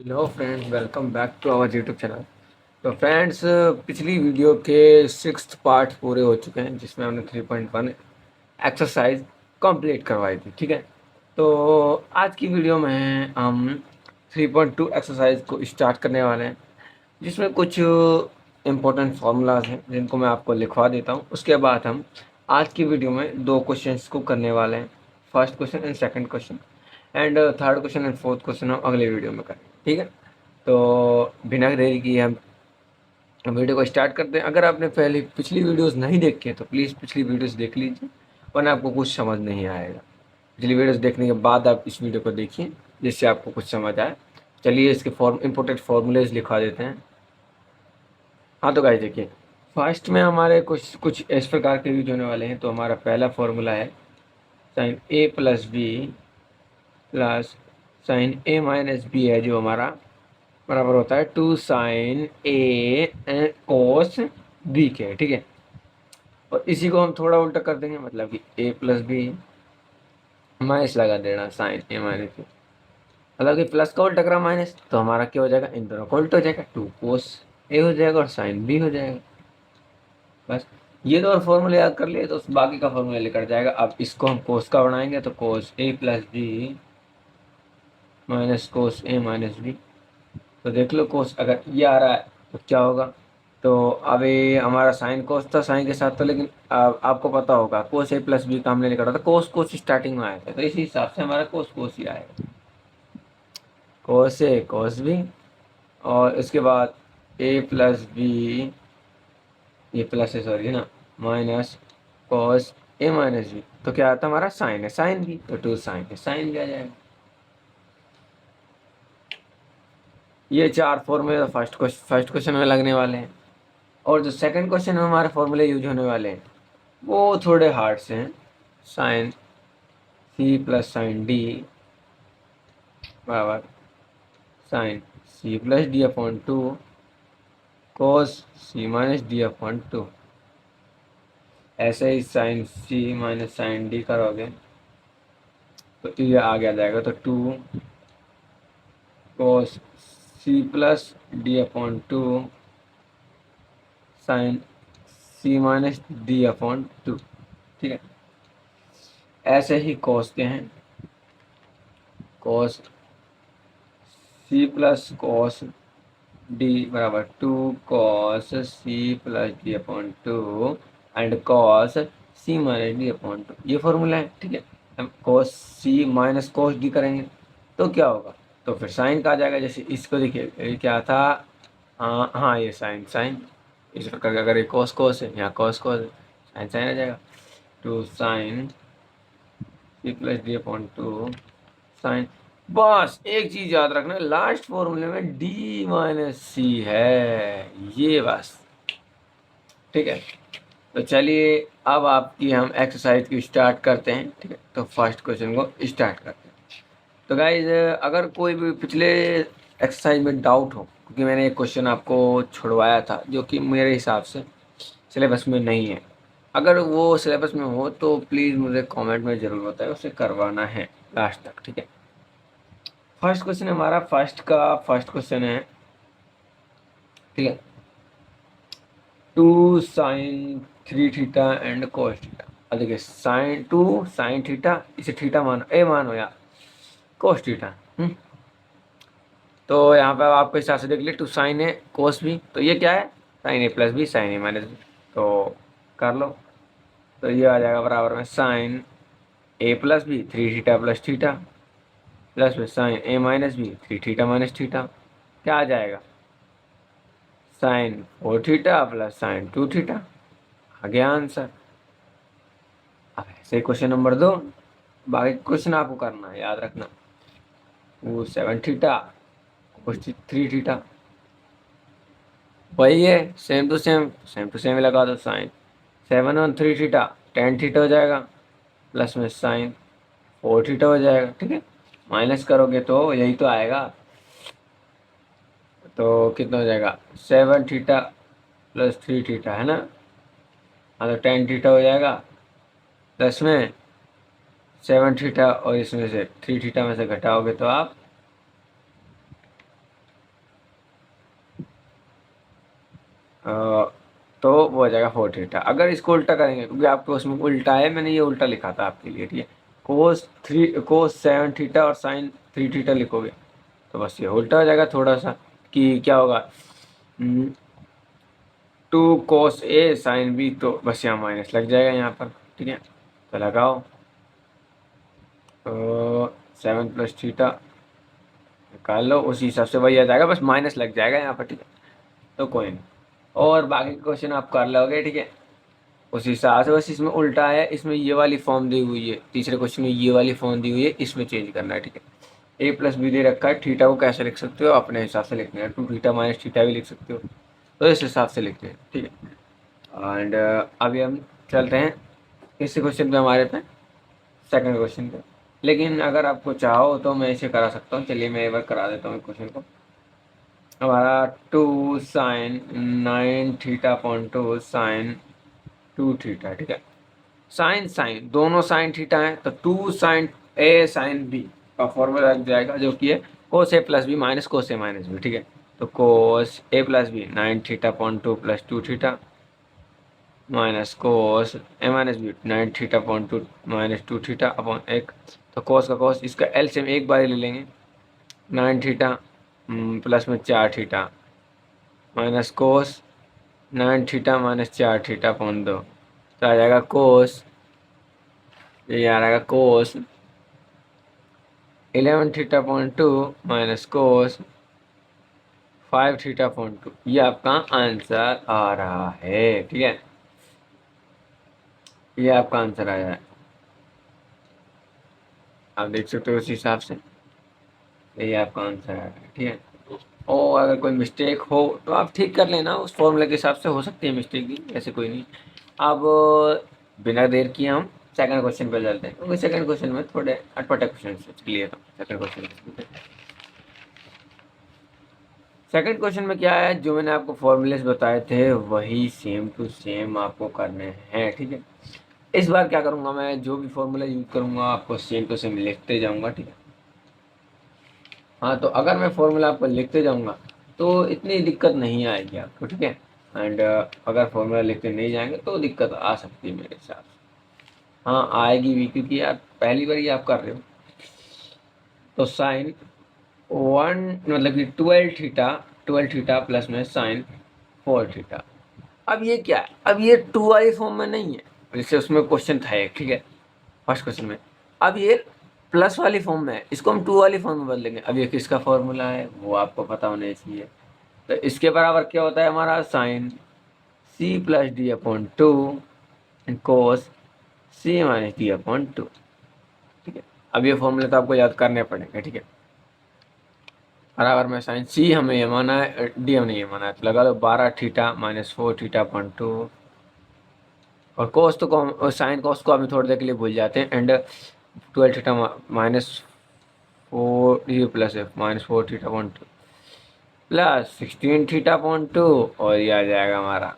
Hello friends, welcome back to our YouTube channel. तो friends, पिछली video के sixth part पूरे हो चुके हैं जिसमें हमने 3.1 एक्सरसाइज कंप्लीट करवाई थी। ठीक है, तो आज की वीडियो में हम 3.2 एक्सरसाइज को स्टार्ट करने वाले हैं, जिसमें कुछ इम्पोर्टेंट फार्मूलाज हैं जिनको मैं आपको लिखवा देता हूँ। उसके बाद हम आज की वीडियो में दो क्वेश्चंस को करने वाले हैं, first question and second question, and third question and fourth question हम अगले वीडियो में करें। ठीक है, तो बिना देरी किए हम वीडियो को स्टार्ट करते हैं। अगर आपने पहले पिछली वीडियोस नहीं देखी है तो प्लीज़ पिछली वीडियोस देख लीजिए, वरना आपको कुछ समझ नहीं आएगा। पिछली वीडियोस देखने के बाद आप इस वीडियो को देखिए जिससे आपको कुछ समझ आए। चलिए इसके इंपोर्टेंट फार्मूलेज लिखवा देते हैं। हाँ तो गाइस देखिए, फर्स्ट में हमारे कुछ कुछ इस प्रकार के यूज होने वाले हैं। तो हमारा पहला फॉर्मूला है sine A plus B plus sign A minus B है, जो हमारा बराबर होता है 2 sin ए कोस बी के। ठीक है, और इसी को हम थोड़ा उल्टा कर देंगे, मतलब कि ए प्लस बी माइनस लगा देना साइन ए माइनस बी, मतलब कि प्लस का उल्टा करा माइनस, तो हमारा क्या हो जाएगा, इन दोनों का उल्टा हो जाएगा, 2 cos ए हो जाएगा और साइन बी हो जाएगा। बस ये दो और फॉर्मूले याद कर लिए तो बाकी का फॉर्मूला लेकर जाएगा। अब इसको हम कोस का बनाएंगे तो कोस ए प्लस बी माइनस कोस ए माइनस बी। तो देख लो, कोस अगर ये आ रहा है तो क्या होगा। तो अब ये हमारा साइन कोस था साइन के साथ, तो लेकिन आपको पता होगा कोस ए प्लस बी का हमने निकाला था, कोस कोस स्टार्टिंग में आया था, तो इसी हिसाब से हमारा कोस कोस ही आएगा, कोस ए कोस बी। और इसके बाद ए प्लस बी, ये प्लस है सॉरी ना, माइनस कोस ए माइनस बी, तो क्या आता है हमारा साइन है साइन बी, तो 2 sin है साइन भी आ जाएगा। ये चार फॉर्मूले फर्स्ट क्वेश्चन में लगने वाले हैं। और जो सेकंड क्वेश्चन में हमारे फॉर्मूले यूज होने वाले हैं वो थोड़े हार्ड से हैं। Sine C plus sine D बराबर sine C plus D upon 2 cos C minus D upon 2। ऐसे ही sine C minus sine D करोगे तो ये आगे आ जाएगा, तो 2 cos C plus D upon 2 sine C minus D upon 2। ठीक है, ऐसे ही कोस के हैं, कोस सी प्लस कोस डी बराबर 2 cos C plus D upon 2 and cos C minus D upon 2, ये फॉर्मूला है। ठीक है, हम cos C minus cos D करेंगे तो क्या होगा, तो फिर साइन का आ जाएगा। जैसे इसको देखिए, ये क्या था, हाँ हाँ, ये साइन साइन, इस प्रकार का अगर ये cos cos है, यहाँ cos cos है, साइन साइन आ जाएगा। 2 sin C plus D upon 2 sine. बस एक चीज याद रखना, लास्ट फॉर्मूले में डी माइनस सी है, ये बस। ठीक है, तो चलिए अब आपकी हम एक्सरसाइज की स्टार्ट करते हैं। ठीक है, तो फर्स्ट क्वेश्चन को स्टार्ट करते हैं। तो गाइज, अगर कोई भी पिछले एक्सरसाइज में डाउट हो, क्योंकि मैंने एक क्वेश्चन आपको छुड़वाया था जो कि मेरे हिसाब से सिलेबस में नहीं है, अगर वो सिलेबस में हो तो प्लीज़ मुझे कमेंट में ज़रूर बताएं, उसे करवाना है लास्ट तक। ठीक है, फर्स्ट क्वेश्चन हमारा फर्स्ट क्वेश्चन है। ठीक है, 2 sin 3 theta and cos theta. अब देखिए, टू साइन थीटा, इसे थीटा मानो, ए मानो या cos थीटा। तो यहाँ पे आपके हिसाब से देख लिए, 2 sin ए cos बी, तो ये क्या है, sine A plus B sine A minus B, तो कर लो। तो ये आ जाएगा बराबर में sine A plus B 3 theta plus theta plus में sine A minus B 3 theta minus theta, क्या आ जाएगा, sine 4 theta plus sine 2 theta. आ गया आंसर। अब ऐसे क्वेश्चन नंबर 2, बाकी क्वेश्चन आपको करना है, याद रखना। वो 7 थीटा 3 थीटा, वही है, सेम टू सेम लगा दो। साइन 7 और 3 थीटा 10 थीटा हो जाएगा, प्लस में साइन 4 थीटा हो जाएगा। ठीक है, माइनस करोगे तो यही तो आएगा, तो कितना हो जाएगा, 7 थीटा प्लस 3 थीटा है ना। हाँ, तो 10 थीटा हो जाएगा, प्लस में 7 थीटा, और इसमें से 3 थीटा में से घटाओगे तो आप तो वो हो जाएगा 4 थीटा। अगर इसको उल्टा करेंगे, क्योंकि आपको उसमें उल्टा है, मैंने ये उल्टा लिखा था आपके लिए, ठीक है। कोस 7 थीटा और साइन 3 थीटा लिखोगे तो बस ये उल्टा हो जाएगा थोड़ा सा, कि क्या होगा, 2 cos A साइन B, तो बस यहाँ माइनस लग जाएगा यहाँ पर, ठीक है। तो लगाओ, तो 7 + थीटा निकाल लो, उसी हिसाब से वही आ जाएगा, बस माइनस लग जाएगा यहाँ पर, ठीक है। तो कोई नहीं, और बाकी क्वेश्चन आप कर लोगे, ठीक है, उस हिसाब से। बस इसमें उल्टा है, इसमें ये वाली फॉर्म दी हुई है, तीसरे क्वेश्चन में ये वाली फॉर्म दी हुई है, इसमें चेंज करना है, ठीक है। A + B दे रखा है, थीटा को कैसे लिख सकते हो अपने हिसाब से लिखना है, 2 थीटा - थीटा भी लिख सकते हो, तो इस हिसाब से लिखते हैं, ठीक है। एंड अभी हम चलते हैं इस क्वेश्चन पे, हमारे पे सेकंड क्वेश्चन पे। लेकिन अगर आपको चाहो तो मैं इसे करा सकता हूँ, चलिए मैं एक बार करा देता हूँ क्वेश्चन को। हमारा 2 sin 9 थीटा/2 sin 2 थीटा, ठीक है। साइन साइन दोनों साइन थीटा है, तो 2 sin A sin B का फॉर्मूला लग जाएगा, जो कि है cos A + B - cos A - B, ठीक है। तो cos A + B 9 थीटा/2 + 2 theta minus cos A - B 9 थीटा/2 - 2 theta upon 1। तो cos का cos, इसका एलसीएम एक बार ही ले लेंगे, 9 थीटा प्लस में 4 theta minus cos 9 theta - 4 theta upon 2, तो आ जाएगा cos, ये आ जाएगा cos 11 थीटा/2 माइनस cos 5 थीटा/2, ये आपका आंसर आ रहा है, ठीक है। ये आपका आंसर आया है, आप देख सकते हो उस हिसाब से, ये आपका आंसर आया है, ठीक है। और अगर कोई मिस्टेक हो तो आप ठीक कर लेना, उस फॉर्मूले के हिसाब से हो सकती है मिस्टेक भी, ऐसे कोई नहीं। अब बिना देर किए हम सेकंड क्वेश्चन पे चलते हैं, क्योंकि सेकंड क्वेश्चन में थोड़े अटपटे क्वेश्चन क्लियर हो। सेकंड क्वेश्चन में क्या है, जो मैंने आपको फॉर्मूलेस बताए थे वही सेम टू सेम आपको करने हैं, ठीक है। इस बार क्या करूँगा, मैं जो भी फॉर्मूला यूज करूँगा आपको सेम टू सेम लिखते जाऊँगा, ठीक है। हाँ, तो अगर मैं फॉर्मूला आपको लिखते जाऊँगा तो इतनी दिक्कत नहीं आएगी आपको, ठीक है। एंड अगर फॉर्मूला लिखते नहीं जाएंगे तो दिक्कत आ सकती है मेरे हिसाब से। हाँ, आएगी भी, क्योंकि यार पहली बार ही आप कर रहे हो। तो साइन 1 मतलब कि 12 थीटा प्लस में साइन 4 थीटा। अब ये क्या है, अब ये 2 वाली फॉर्म में नहीं है, जैसे उसमें क्वेश्चन था एक, ठीक है, फर्स्ट क्वेश्चन में। अब ये प्लस वाली फॉर्म में है, इसको हम 2 वाली फॉर्म में बदलेंगे। अब ये किसका फॉर्मूला है वो आपको पता होना चाहिए। तो इसके बराबर क्या होता है हमारा, साइन C+D/2 कोस C - D/2, ठीक है। अब ये फॉर्मूले तो आपको याद करने पड़ेंगे, ठीक है। बराबर में साइन C हमें ये माना है, D हमने ये माना है, तो लगा लो 12 थीटा - 4 थीटा/2। और कोस तो को साइन कोस को हम थोड़ी देर के लिए भूल जाते हैं। एंड 12 थीटा -4 ये प्लस है -4 थीटा/2 प्लस 16 थीटा/2, और ये आ जाएगा हमारा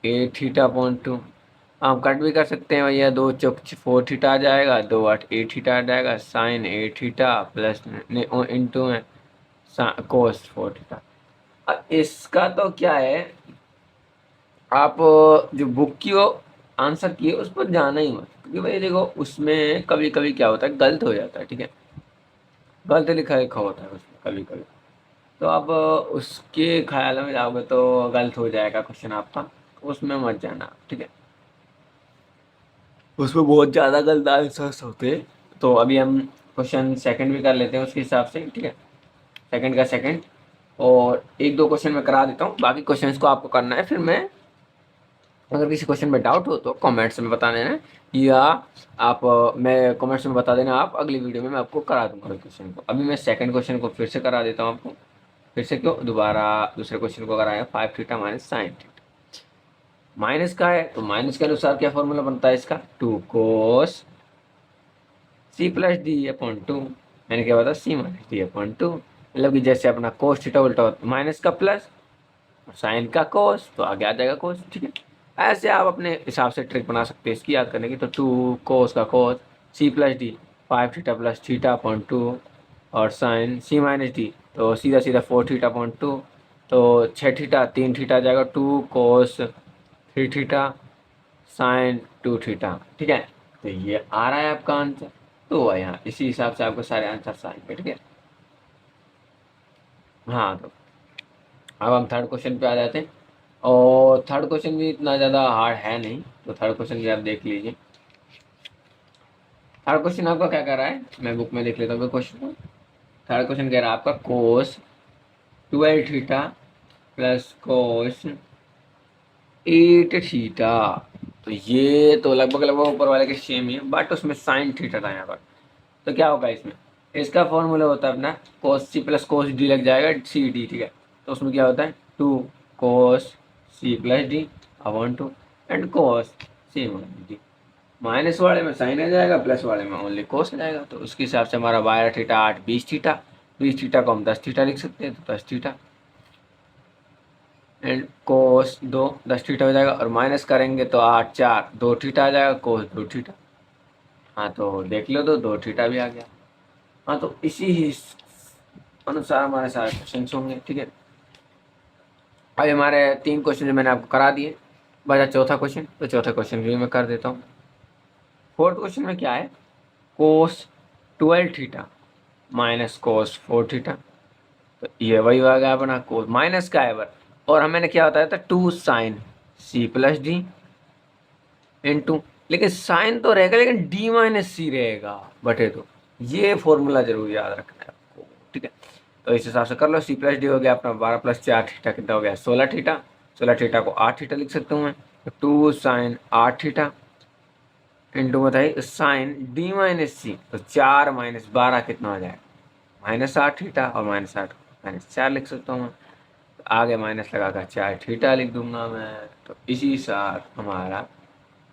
8 थीटा/2। हम कट भी कर सकते हैं भैया, 2 × 4 थीटा आ जाएगा, 2 × 8 थीटा आ जाएगा, साइन 8 थीटा प्लस इंटू में कोस 4 थीटा। अब इसका तो क्या है, आप जो बुक की वो आंसर की है उस पर जाना ही मत, क्योंकि भाई देखो उसमें कभी कभी क्या होता है, गलत हो जाता है, ठीक है। गलत लिखा लिखा होता है उसमें कभी कभी, तो आप उसके ख्याल में जाओगे तो गलत हो जाएगा क्वेश्चन आपका, उसमें मत जाना, ठीक है। उसमें बहुत ज़्यादा गलत आंसर्स होते हैं। तो अभी हम क्वेश्चन सेकंड भी कर लेते हैं उसके हिसाब से, ठीक है। सेकंड का सेकंड, और एक दो क्वेश्चन मैं करा देता हूँ, बाकी क्वेश्चंस को आपको करना है। फिर मैं, अगर किसी क्वेश्चन में डाउट हो तो कमेंट्स में बता देना, या आप मैं कमेंट्स में बता देना, आप अगली वीडियो में मैं आपको करा दूंगा क्वेश्चन को। अभी मैं सेकंड क्वेश्चन को फिर से करा देता हूँ आपको, फिर से क्यों, दोबारा दूसरे क्वेश्चन को कराया 5 थीटा - साइन थीटा। माइनस का है तो माइनस के अनुसार क्या फॉर्मूला बनता है इसका, 2 कोस C+D/2, मैंने क्या बताया, C - D/2, मतलब कि जैसे अपना कोस थीटा उल्टा होता है, माइनस का प्लस और साइन का कोस, तो आगे आ जाएगा कोस, ठीक है। ऐसे आप अपने हिसाब से ट्रिक बना सकते हैं इसकी याद करने की। तो 2 कोस का कोस C+D 5 थीटा + थीटा/2, और साइन C - D तो सीधा सीधा 4 थीटा/2, तो 6 थीटा 3 थीटा आ जाएगा 2 cos 3 थीटा साइन 2 थीटा। ठीक है, तो ये आ रहा है आपका आंसर। तो यहाँ इसी हिसाब से आपको सारे आंसर आएंगे। ठीक है, हाँ तो अब हम थर्ड क्वेश्चन पे आ जाते हैं। और थर्ड क्वेश्चन भी इतना ज़्यादा हार्ड है नहीं, तो थर्ड क्वेश्चन भी आप देख लीजिए। थर्ड क्वेश्चन आपका क्या कर रहा है, मैं बुक में देख लेता हूँ क्वेश्चन को। थर्ड क्वेश्चन कह रहा है आपका कोस 12 थीटा प्लस कोस 8 थीटा। तो ये तो लगभग लगभग ऊपर वाले के सेम ही है, बट उसमें साइन थीटा था यहाँ पर। तो क्या होगा इसमें, इसका फॉर्मूला होता है अपना कोस सी प्लस कोस डी लग जाएगा सी डी। ठीक है, तो उसमें क्या होता है 2 cos C+D upon 2 and cos C D. Minus वाले में साइन आ जाएगा, प्लस वाले में ओनली कोस आ जाएगा। तो उसके हिसाब से हमारा 12 थीटा 8 20 थीटा, 20 थीटा को हम 10 थीटा लिख सकते हैं, तो 10 थीटा एंड कोस 10 थीटा हो जाएगा। और माइनस करेंगे तो 8 4 2 थीटा आ जाएगा, कोस 2 थीटा। हाँ तो देख लो, तो 2 थीटा भी आ गया। हाँ तो इसी ही अनुसार हमारे सारे क्वेश्चन होंगे। ठीक है, अभी हमारे 3 क्वेश्चन जो मैंने आपको करा दिए, बचा चौथा क्वेश्चन। तो चौथा क्वेश्चन भी मैं कर देता हूँ। फोर्थ क्वेश्चन में क्या है, कोस 12 थीटा माइनस कोस 4 थीटा। तो ये वही आ गया अपना कोस माइनस का है बर, और हमें क्या बताया था 2 sin C+D इंटू, लेकिन साइन तो रहेगा लेकिन D-C रहेगा बटे तो। ये फॉर्मूला जरूर याद रखना है आपको। ठीक है, तो इस हिसाब से कर लो। C+D हो गया अपना 12 + 4 थीटा कितना हो गया 16 थीटा। 16 थीटा को 8 थीटा लिख सकता हूँ मैं। तो 2 sin 8 थीटा इंटू बताइए साइन D-C, तो 4 - 12 कितना हो जाएगा -8 थीटा, और -8 -4 लिख सकता हूँ मैं। तो आगे माइनस लगा कर 4 थीटा लिख दूंगा मैं। तो इसी साथ हमारा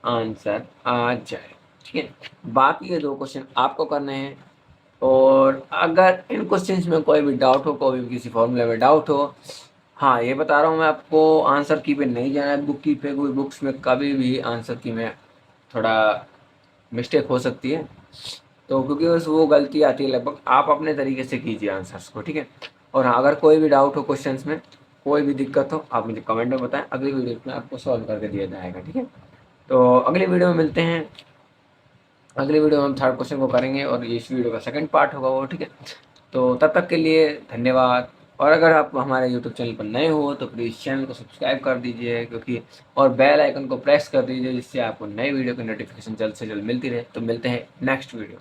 आंसर आ जाए। ठीक है, बाकी के 2 क्वेश्चन आपको करने हैं। और अगर इन क्वेश्चंस में कोई भी डाउट हो, कोई भी किसी फॉर्मूले में डाउट हो, हाँ ये बता रहा हूँ मैं आपको, आंसर की पे नहीं जाना है बुक की पे। कोई बुक्स में कभी भी आंसर की में थोड़ा मिस्टेक हो सकती है, तो क्योंकि बस वो गलती आती है लगभग। आप अपने तरीके से कीजिए आंसर्स को। ठीक है, और हाँ अगर कोई भी डाउट हो क्वेश्चंस में, कोई भी दिक्कत हो, आप मुझे कमेंट में बताएं, अगली वीडियो में आपको सॉल्व करके दिया जाएगा। ठीक है, तो अगली वीडियो में मिलते हैं। अगली वीडियो में हम थर्ड क्वेश्चन को करेंगे और इस वीडियो का सेकंड पार्ट होगा वो। ठीक है, तो तब तक के लिए धन्यवाद। और अगर आप हमारे यूट्यूब चैनल पर नए हो तो प्लीज़ चैनल को सब्सक्राइब कर दीजिए, क्योंकि और बेल आइकन को प्रेस कर दीजिए, जिससे आपको नई वीडियो की नोटिफिकेशन जल्द से जल्द मिलती रहे। तो मिलते हैं नेक्स्ट वीडियो।